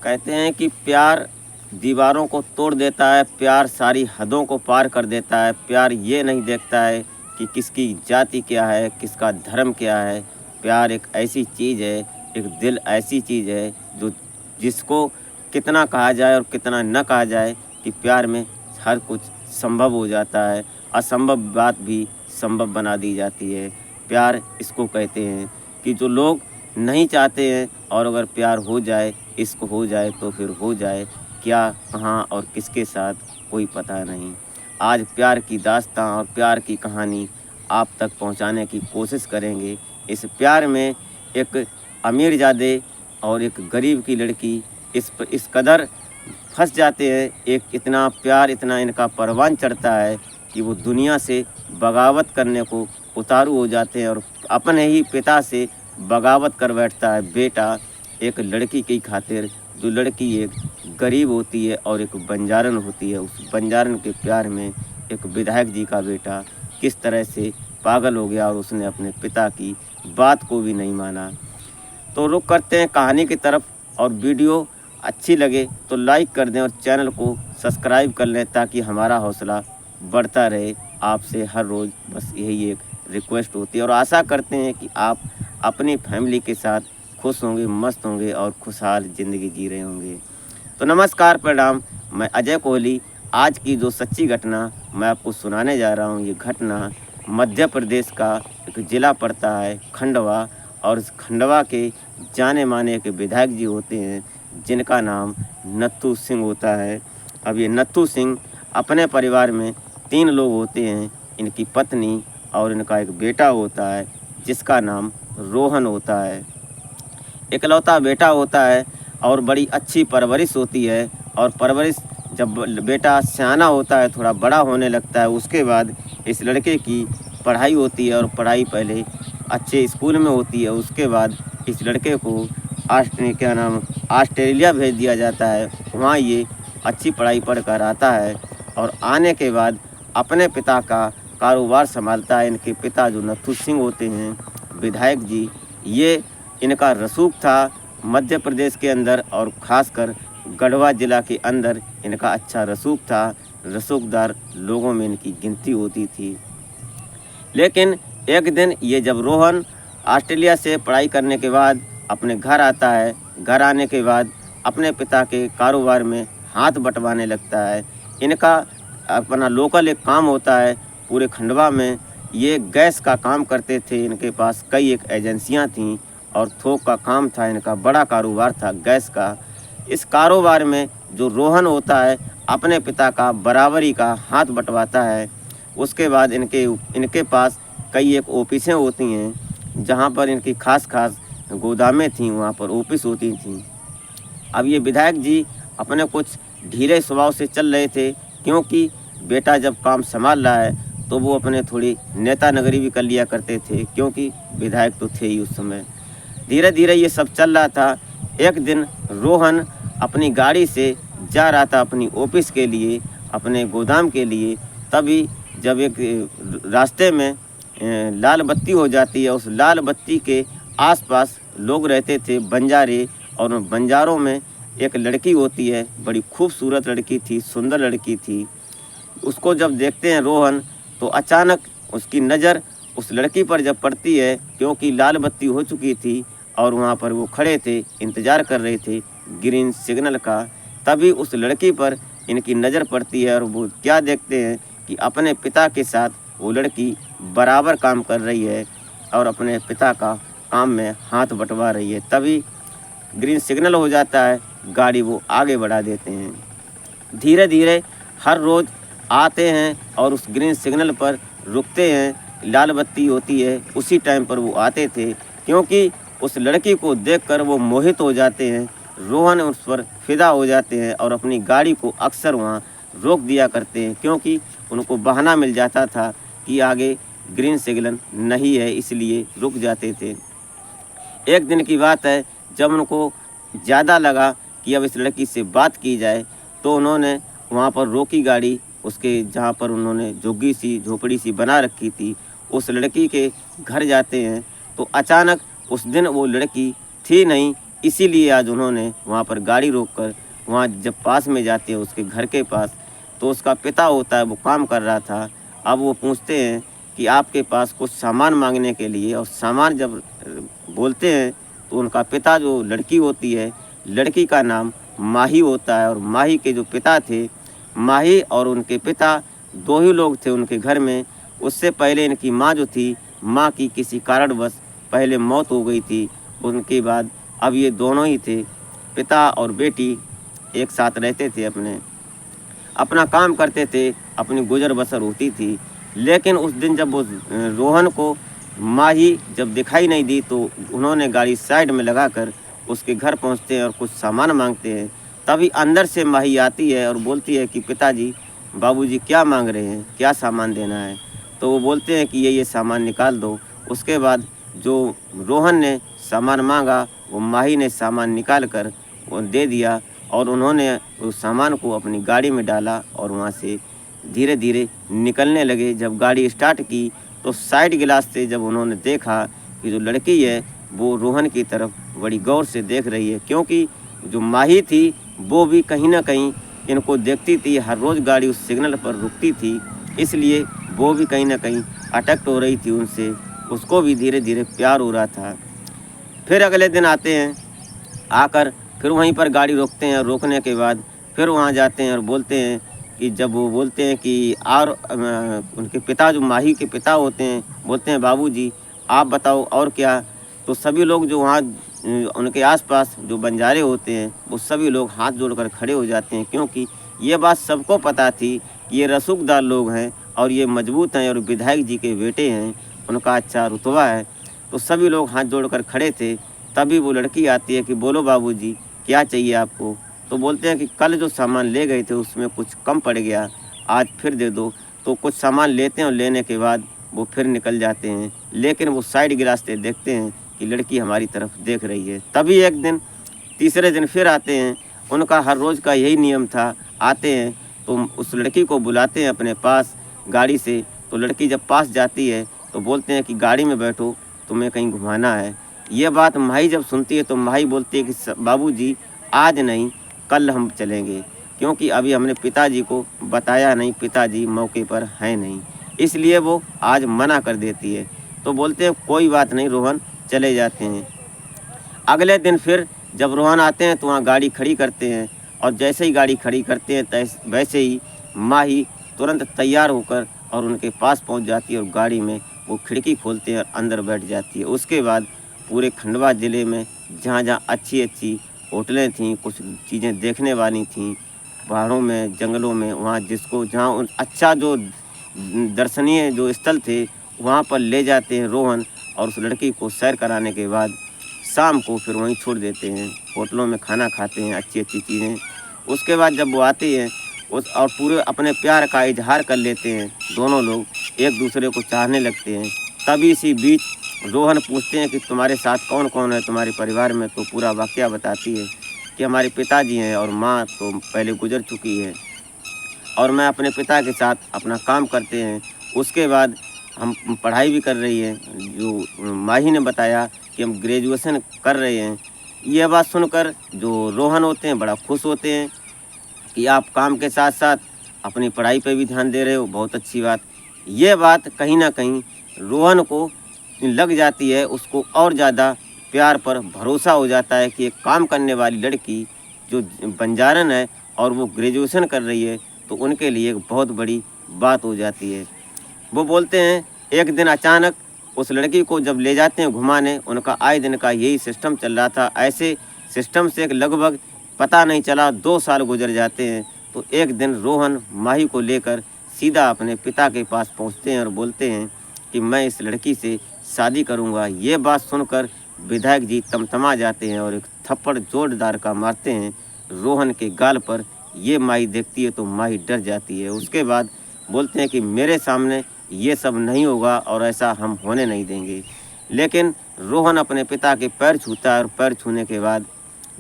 कहते हैं कि प्यार दीवारों को तोड़ देता है, प्यार सारी हदों को पार कर देता है। प्यार ये नहीं देखता है कि किसकी जाति क्या है, किसका धर्म क्या है। प्यार एक ऐसी चीज़ है, एक दिल ऐसी चीज़ है जो जिसको कितना कहा जाए और कितना न कहा जाए कि प्यार में हर कुछ संभव हो जाता है। असंभव बात भी संभव बना दी जाती है। प्यार इसको कहते हैं कि जो लोग नहीं चाहते हैं और अगर प्यार हो जाए, इश्क हो जाए तो फिर हो जाए, क्या, कहाँ और किसके साथ कोई पता नहीं। आज प्यार की दास्तां और प्यार की कहानी आप तक पहुंचाने की कोशिश करेंगे। इस प्यार में एक अमीरजादे और एक गरीब की लड़की इस कदर फंस जाते हैं, एक इतना प्यार इतना इनका परवान चढ़ता है कि वो दुनिया से बगावत करने को उतारू हो जाते हैं और अपने ही पिता से बगावत कर बैठता है बेटा एक लड़की की खातिर। जो लड़की एक गरीब होती है और एक बंजारन होती है। उस बंजारन के प्यार में एक विधायक जी का बेटा किस तरह से पागल हो गया और उसने अपने पिता की बात को भी नहीं माना। तो रुक करते हैं कहानी की तरफ, और वीडियो अच्छी लगे तो लाइक कर दें और चैनल को सब्सक्राइब कर लें ताकि हमारा हौसला बढ़ता रहे। आपसे हर रोज़ बस यही एक रिक्वेस्ट होती है और आशा करते हैं कि आप अपनी फैमिली के साथ खुश होंगे, मस्त होंगे और खुशहाल ज़िंदगी जी रहे होंगे। तो नमस्कार, प्रणाम। मैं अजय कोहली। आज की जो सच्ची घटना मैं आपको सुनाने जा रहा हूँ, ये घटना मध्य प्रदेश का एक ज़िला पड़ता है खंडवा, और इस खंडवा के जाने माने एक विधायक जी होते हैं जिनका नाम नत्थू सिंह होता है। अब ये नत्थू सिंह अपने परिवार में 3 लोग होते हैं, इनकी पत्नी और इनका एक बेटा होता है जिसका नाम रोहन होता है। इकलौता बेटा होता है और बड़ी अच्छी परवरिश होती है, और परवरिश जब बेटा सयाना होता है, थोड़ा बड़ा होने लगता है, उसके बाद इस लड़के की पढ़ाई होती है और पढ़ाई पहले अच्छे स्कूल में होती है। उसके बाद इस लड़के को ऑस्ट्रेलिया भेज दिया जाता है। वहाँ ये अच्छी पढ़ाई पढ़कर आता है और आने के बाद अपने पिता का कारोबार संभालता है। इनके पिता जो नत्थू सिंह होते हैं विधायक जी, ये इनका रसूख था मध्य प्रदेश के अंदर, और ख़ासकर गढ़वा ज़िला के अंदर इनका अच्छा रसूख था। रसूखदार लोगों में इनकी गिनती होती थी। लेकिन एक दिन ये जब रोहन ऑस्ट्रेलिया से पढ़ाई करने के बाद अपने घर आता है, घर आने के बाद अपने पिता के कारोबार में हाथ बटवाने लगता है। इनका अपना लोकल एक काम होता है पूरे खंडवा में, ये गैस का काम करते थे। इनके पास कई एक एजेंसियां थीं और थोक का काम था, इनका बड़ा कारोबार था गैस का। इस कारोबार में जो रोहन होता है अपने पिता का बराबरी का हाथ बटवाता है। उसके बाद इनके पास कई एक ऑफिसें होती हैं जहां पर इनकी खास गोदामें थीं, वहां पर ऑफिस होती थीं। अब ये विधायक जी अपने कुछ ढीले स्वभाव से चल रहे थे, क्योंकि बेटा जब काम संभाल रहा है तो वो अपने थोड़ी नेता नगरी भी कर लिया करते थे, क्योंकि विधायक तो थे ही उस समय। धीरे धीरे ये सब चल रहा था। एक दिन रोहन अपनी गाड़ी से जा रहा था अपनी ऑफिस के लिए, अपने गोदाम के लिए। तभी जब एक रास्ते में लाल बत्ती हो जाती है। उस लाल बत्ती के आसपास लोग रहते थे बंजारे, और उन बंजारों में एक लड़की होती है, बड़ी खूबसूरत लड़की थी, सुंदर लड़की थी। उसको जब देखते हैं रोहन तो अचानक उसकी नज़र उस लड़की पर जब पड़ती है, क्योंकि लाल बत्ती हो चुकी थी और वहाँ पर वो खड़े थे, इंतज़ार कर रहे थे ग्रीन सिग्नल का। तभी उस लड़की पर इनकी नज़र पड़ती है और वो क्या देखते हैं कि अपने पिता के साथ वो लड़की बराबर काम कर रही है और अपने पिता का काम में हाथ बटवा रही है। तभी ग्रीन सिग्नल हो जाता है, गाड़ी वो आगे बढ़ा देते हैं। धीरे धीरे हर रोज़ आते हैं और उस ग्रीन सिग्नल पर रुकते हैं। लाल बत्ती होती है उसी टाइम पर वो आते थे, क्योंकि उस लड़की को देखकर वो मोहित हो जाते हैं। रोहन उस पर फिदा हो जाते हैं और अपनी गाड़ी को अक्सर वहाँ रोक दिया करते हैं, क्योंकि उनको बहाना मिल जाता था कि आगे ग्रीन सिग्नल नहीं है, इसलिए रुक जाते थे। एक दिन की बात है, जब उनको ज़्यादा लगा कि अब इस लड़की से बात की जाए, तो उन्होंने वहाँ पर रोकी गाड़ी। उसके जहाँ पर उन्होंने झुग्गी सी झोपड़ी सी बना रखी थी, उस लड़की के घर जाते हैं तो अचानक उस दिन वो लड़की थी नहीं, इसीलिए आज उन्होंने वहाँ पर गाड़ी रोककर वहाँ जब पास में जाते हैं उसके घर के पास, तो उसका पिता होता है वो काम कर रहा था। अब वो पूछते हैं कि आपके पास कुछ सामान मांगने के लिए, और सामान जब बोलते हैं तो उनका पिता जो लड़की होती है, लड़की का नाम माही होता है। और माही के जो पिता थे, माही और उनके पिता दो ही लोग थे उनके घर में। उससे पहले इनकी माँ जो थी, माँ की किसी कारणवश पहले मौत हो गई थी। उनके बाद अब ये दोनों ही थे, पिता और बेटी एक साथ रहते थे, अपना काम करते थे, अपनी गुजर बसर होती थी। लेकिन उस दिन जब वो रोहन को माही जब दिखाई नहीं दी, तो उन्होंने गाड़ी साइड में लगाकर उसके घर पहुंचते हैं और कुछ सामान मांगते हैं। तभी अंदर से माही आती है और बोलती है कि पिताजी, बाबूजी क्या मांग रहे हैं, क्या सामान देना है? तो वो बोलते हैं कि ये सामान निकाल दो। उसके बाद जो रोहन ने सामान मांगा, वो माही ने सामान निकाल कर वो दे दिया, और उन्होंने उस सामान को अपनी गाड़ी में डाला और वहाँ से धीरे धीरे निकलने लगे। जब गाड़ी स्टार्ट की तो साइड गिलास से जब उन्होंने देखा कि जो लड़की है वो रोहन की तरफ बड़ी गौर से देख रही है, क्योंकि जो माही थी वो भी कहीं ना कहीं इनको देखती थी। हर रोज़ गाड़ी उस सिग्नल पर रुकती थी, इसलिए वो भी कहीं ना कहीं अट्रैक्ट हो रही थी उनसे। उसको भी धीरे धीरे प्यार हो रहा था। फिर अगले दिन आते हैं, आकर फिर वहीं पर गाड़ी रोकते हैं। रोकने के बाद फिर वहाँ जाते हैं और बोलते हैं कि जब वो बोलते हैं कि और उनके पिता जो माही के पिता होते हैं, बोलते हैं बाबूजी आप बताओ और क्या? तो सभी लोग जो वहाँ उनके आसपास जो बंजारे होते हैं, वो सभी लोग हाथ जोड़कर खड़े हो जाते हैं, क्योंकि ये बात सबको पता थी कि ये रसूखदार लोग हैं और ये मजबूत हैं और विधायक जी के बेटे हैं, उनका अच्छा रुतबा है। तो सभी लोग हाथ जोड़कर खड़े थे। तभी वो लड़की आती है कि बोलो बाबूजी क्या चाहिए आपको? तो बोलते हैं कि कल जो सामान ले गए थे उसमें कुछ कम पड़ गया, आज फिर दे दो। तो कुछ सामान लेते हैं और लेने के बाद वो फिर निकल जाते हैं। लेकिन वो साइड गिलास से देखते हैं कि लड़की हमारी तरफ देख रही है। तभी एक दिन तीसरे दिन फिर आते हैं। उनका हर रोज़ का यही नियम था, आते हैं तो उस लड़की को बुलाते हैं अपने पास गाड़ी से। तो लड़की जब पास जाती है तो बोलते हैं कि गाड़ी में बैठो, तुम्हें कहीं घुमाना है। ये बात माही जब सुनती है तो माही बोलती है कि बाबूजी आज नहीं, कल हम चलेंगे, क्योंकि अभी हमने पिताजी को बताया नहीं, पिताजी मौके पर हैं नहीं, इसलिए वो आज मना कर देती है। तो बोलते हैं कोई बात नहीं रोहन, चले जाते हैं। अगले दिन फिर जब रोहन आते हैं तो वहाँ गाड़ी खड़ी करते हैं, और जैसे ही गाड़ी खड़ी करते हैं वैसे ही माही तुरंत तैयार होकर और उनके पास पहुँच जाती है, और गाड़ी में वो खिड़की खोलते हैं और अंदर बैठ जाती है। उसके बाद पूरे खंडवा ज़िले में जहाँ जहाँ अच्छी अच्छी होटलें थीं, कुछ चीज़ें देखने वाली थीं, पहाड़ों में, जंगलों में, वहाँ जिसको जहाँ अच्छा जो दर्शनीय जो स्थल थे वहाँ पर ले जाते हैं रोहन, और उस लड़की को सैर कराने के बाद शाम को फिर वहीं छोड़ देते हैं। होटलों में खाना खाते हैं, अच्छी अच्छी चीज़ें। उसके बाद जब वो आते हैं उस और पूरे अपने प्यार का इजहार कर लेते हैं, दोनों लोग एक दूसरे को चाहने लगते हैं। तभी इसी बीच रोहन पूछते हैं कि तुम्हारे साथ कौन कौन है तुम्हारे परिवार में? तो पूरा वाक़या बताती है कि हमारे पिताजी हैं और माँ तो पहले गुजर चुकी है, और मैं अपने पिता के साथ अपना काम करते हैं। उसके बाद हम पढ़ाई भी कर रही हैं। जो माही ने बताया कि हम ग्रेजुएशन कर रहे हैं। यह बात सुनकर जो रोहन होते हैं बड़ा खुश होते हैं कि आप काम के साथ साथ अपनी पढ़ाई पे भी ध्यान दे रहे हो, बहुत अच्छी बात। ये बात कहीं ना कहीं रोहन को लग जाती है, उसको और ज़्यादा प्यार पर भरोसा हो जाता है कि एक काम करने वाली लड़की जो बंजारन है और वो ग्रेजुएशन कर रही है, तो उनके लिए एक बहुत बड़ी बात हो जाती है। वो बोलते हैं एक दिन अचानक उस लड़की को जब ले जाते हैं घुमाने, उनका आए दिन का यही सिस्टम चल रहा था। ऐसे सिस्टम से लगभग पता नहीं चला 2 साल गुजर जाते हैं। तो एक दिन रोहन माही को लेकर सीधा अपने पिता के पास पहुंचते हैं और बोलते हैं कि मैं इस लड़की से शादी करूंगा। ये बात सुनकर विधायक जी तमतमा जाते हैं और एक थप्पड़ जोरदार का मारते हैं रोहन के गाल पर। ये माही देखती है तो माही डर जाती है। उसके बाद बोलते हैं कि मेरे सामने ये सब नहीं होगा और ऐसा हम होने नहीं देंगे। लेकिन रोहन अपने पिता के पैर छूता है और पैर छूने के बाद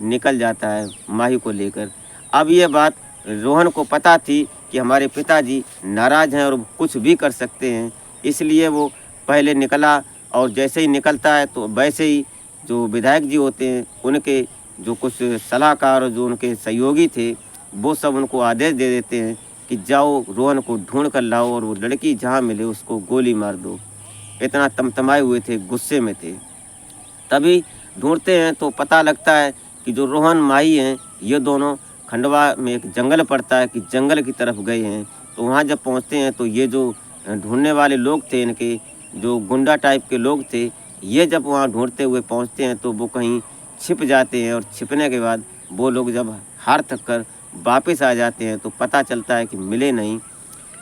निकल जाता है माही को लेकर। अब ये बात रोहन को पता थी कि हमारे पिताजी नाराज़ हैं और कुछ भी कर सकते हैं, इसलिए वो पहले निकला, और जैसे ही निकलता है तो वैसे ही जो विधायक जी होते हैं उनके जो कुछ सलाहकार और जो उनके सहयोगी थे वो सब उनको आदेश दे देते हैं कि जाओ रोहन को ढूंढ कर लाओ और वो लड़की जहाँ मिले उसको गोली मार दो। इतना तमतमाए हुए थे, गुस्से में थे। तभी ढूंढते हैं तो पता लगता है कि जो रोहन माही हैं ये दोनों खंडवा में एक जंगल पड़ता है कि जंगल की तरफ गए हैं। तो वहाँ जब पहुँचते हैं तो ये जो ढूंढने वाले लोग थे, इनके जो गुंडा टाइप के लोग थे, ये जब वहाँ ढूंढते हुए पहुँचते हैं तो वो कहीं छिप जाते हैं और छिपने के बाद वो लोग जब हार थक कर वापस आ जाते हैं तो पता चलता है कि मिले नहीं।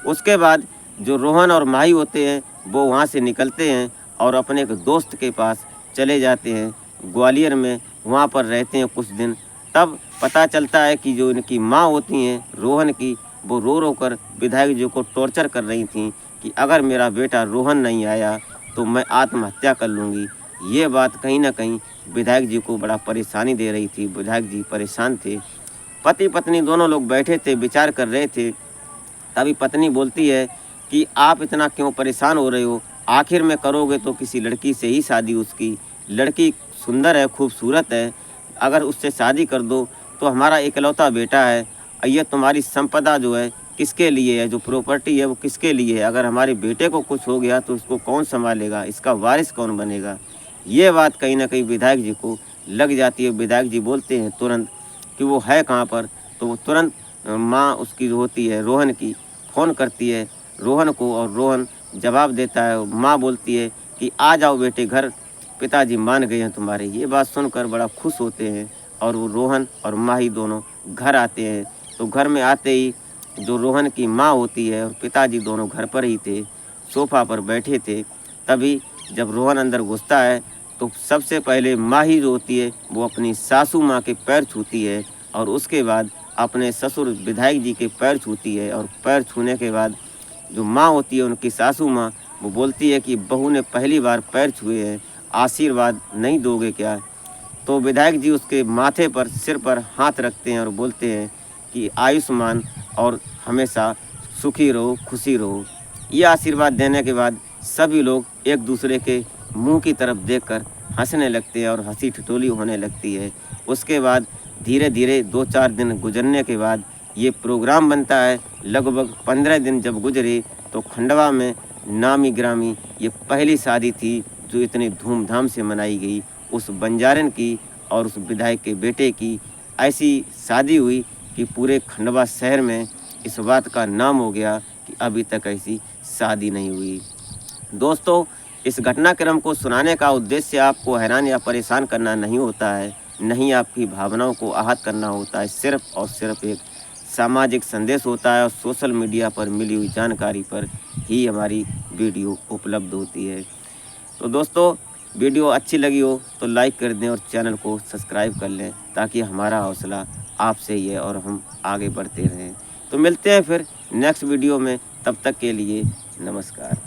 उसके बाद जो रोहन और माही होते हैं वो वहाँ से निकलते हैं और अपने एक दोस्त के पास चले जाते हैं ग्वालियर में, वहाँ पर रहते हैं कुछ दिन। तब पता चलता है कि जो इनकी माँ होती हैं रोहन की, वो रो रो कर विधायक जी को टॉर्चर कर रही थी कि अगर मेरा बेटा रोहन नहीं आया तो मैं आत्महत्या कर लूँगी। ये बात कहीं ना कहीं विधायक जी को बड़ा परेशानी दे रही थी। विधायक जी परेशान थे। पति पत्नी दोनों लोग बैठे थे, विचार कर रहे थे। तभी पत्नी बोलती है कि आप इतना क्यों परेशान हो रहे हो, आखिर में करोगे तो किसी लड़की से ही शादी। उसकी लड़की सुंदर है, खूबसूरत है, अगर उससे शादी कर दो तो हमारा इकलौता बेटा है। ये तुम्हारी संपदा जो है किसके लिए है, जो प्रॉपर्टी है वो किसके लिए है, अगर हमारे बेटे को कुछ हो गया तो उसको कौन संभालेगा, इसका वारिस कौन बनेगा। ये बात कहीं ना कहीं विधायक जी को लग जाती है। विधायक जी बोलते हैं तुरंत कि वो है कहाँ पर। तो वो तुरंत माँ उसकी जो होती है रोहन की फ़ोन करती है रोहन को और रोहन जवाब देता है। माँ बोलती है कि आ जाओ बेटे घर, पिताजी मान गए हैं तुम्हारे। ये बात सुनकर बड़ा खुश होते हैं और वो रोहन और माही दोनों घर आते हैं। तो घर में आते ही जो रोहन की माँ होती है और पिताजी दोनों घर पर ही थे, सोफ़ा पर बैठे थे। तभी जब रोहन अंदर घुसता है तो सबसे पहले माही जो होती है वो अपनी सासू माँ के पैर छूती है और उसके बाद अपने ससुर विधायक जी के पैर छूती है। और पैर छूने के बाद जो माँ होती है उनकी सासू माँ, वो बोलती है कि बहू ने पहली बार पैर छुए हैं, आशीर्वाद नहीं दोगे क्या। तो विधायक जी उसके माथे पर, सिर पर हाथ रखते हैं और बोलते हैं कि आयुष्मान और हमेशा सुखी रहो, खुशी रहो। ये आशीर्वाद देने के बाद सभी लोग एक दूसरे के मुंह की तरफ देखकर हंसने लगते हैं और हंसी ठिठोली होने लगती है। उसके बाद धीरे धीरे 2-4 दिन गुजरने के बाद ये प्रोग्राम बनता है। लगभग 15 दिन जब गुजरे तो खंडवा में नामी ग्रामी ये पहली शादी थी जो इतनी धूमधाम से मनाई गई। उस बंजारन की और उस विधायक के बेटे की ऐसी शादी हुई कि पूरे खंडवा शहर में इस बात का नाम हो गया कि अभी तक ऐसी शादी नहीं हुई। दोस्तों, इस घटनाक्रम को सुनाने का उद्देश्य आपको हैरान या परेशान करना नहीं होता है, नहीं आपकी भावनाओं को आहत करना होता है। सिर्फ और सिर्फ एक सामाजिक संदेश होता है और सोशल मीडिया पर मिली हुई जानकारी पर ही हमारी वीडियो उपलब्ध होती है। तो दोस्तों, वीडियो अच्छी लगी हो तो लाइक कर दें और चैनल को सब्सक्राइब कर लें ताकि हमारा हौसला आपसे ही है और हम आगे बढ़ते रहें। तो मिलते हैं फिर नेक्स्ट वीडियो में, तब तक के लिए नमस्कार।